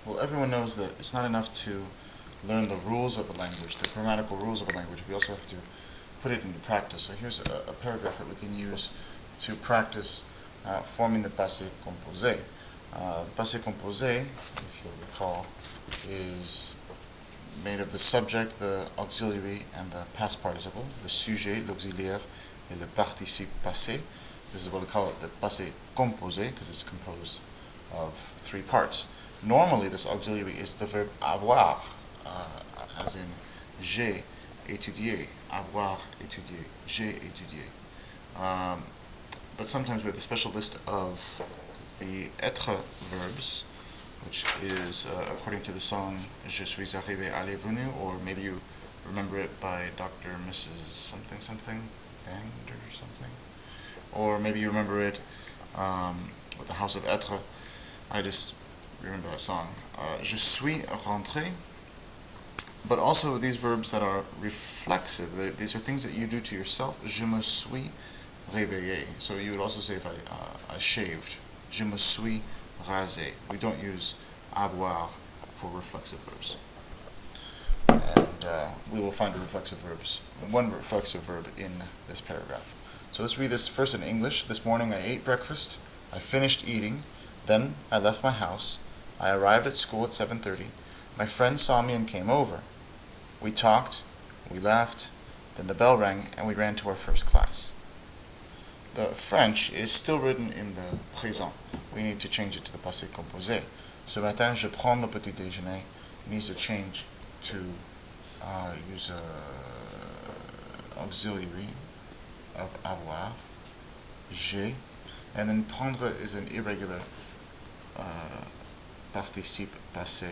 Well, everyone knows that it's not enough to learn the rules of a language, the grammatical rules of a language. We also have to put it into practice. So here's a paragraph that we can use to practice forming the passé composé. The passé composé, if you'll recall, is made of the subject, the auxiliary, and the past participle, le sujet, l'auxiliaire, et le participe passé. This is what we call it, the passé composé, because it's composed of three parts. Normally, this auxiliary is the verb avoir, as in j'ai étudié, avoir étudié, j'ai étudié. But sometimes we have the special list of the être verbs, which is according to the song Je suis arrivé, allez venu, or maybe you remember it by Dr. Mrs. something something, Band or something. Or maybe you remember it with the House of Être. I just remember that song. Je suis rentré. But also these verbs that are reflexive, these are things that you do to yourself. Je me suis réveillé. So you would also say if I shaved. Je me suis rasé. We don't use avoir for reflexive verbs. And we will find one reflexive verb in this paragraph. So let's read this first in English. This morning I ate breakfast. I finished eating. Then I left my house. I arrived at school at 7:30. My friend saw me and came over. We talked, we laughed, then the bell rang and we ran to our first class. The French is still written in the présent. We need to change it to the passé composé. Ce matin, je prends le petit déjeuner. Needs to change to use a auxiliary of avoir, j'ai, and then prendre is an irregular participe passé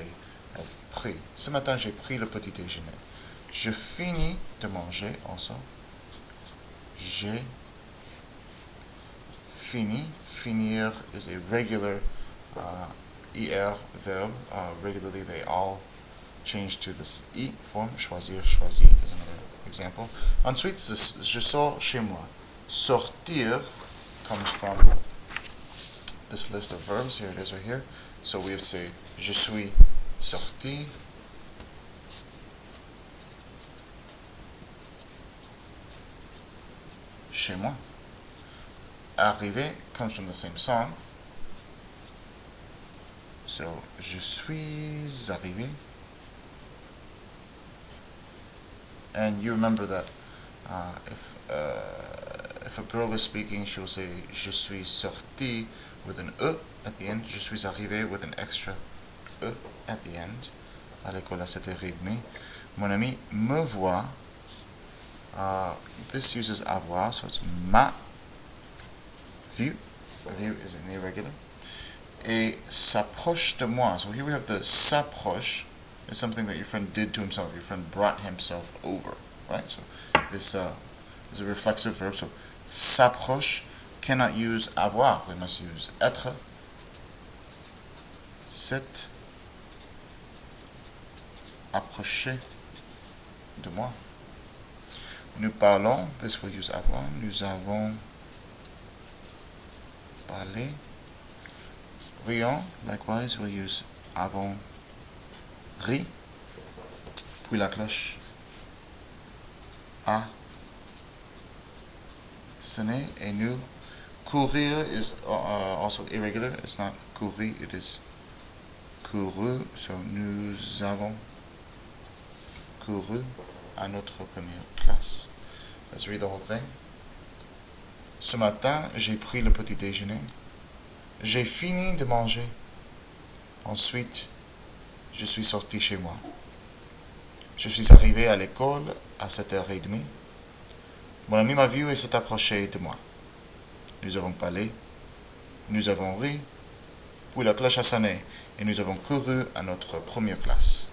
of pris. Ce matin, j'ai pris le petit déjeuner. Je finis de manger also. J'ai fini. Finir is a regular er verb. Regularly, they all change to this I form. Choisir, choisi is another example. Ensuite, je sors chez moi. Sortir comes from this list of verbs. Here it is right here. So we have to say, je suis sorti. Chez moi. Arrivé comes from the same song. So, je suis arrivé. And you remember that if a girl is speaking, she will say je suis sorti with an e at the end. Je suis arrivé with an extra e at the end. À l'école à 7h30. Mon ami me voit. This uses avoir, so it's m'a vu. Vue is an irregular. Et s'approche de moi. So here we have the s'approche. Is something that your friend did to himself. Your friend brought himself over, right? So this is a reflexive verb. So s'approche cannot use avoir. We must use être. S'est approché de moi. Nous parlons. This will use avoir. Nous avons parlé. Rions. Likewise, we'll use avons ri. Puis la cloche a sonné. Et nous. Courir is also irregular. It's not courir, it is couru. So nous avons couru à notre première classe. Let's read the whole thing. Ce matin, j'ai pris le petit déjeuner. J'ai fini de manger. Ensuite, je suis sorti chez moi. Je suis arrivé à l'école à 7h30. Mon ami m'a vu et s'est approché de moi. Nous avons parlé. Nous avons ri. Puis la cloche a sonné et nous avons couru à notre première classe.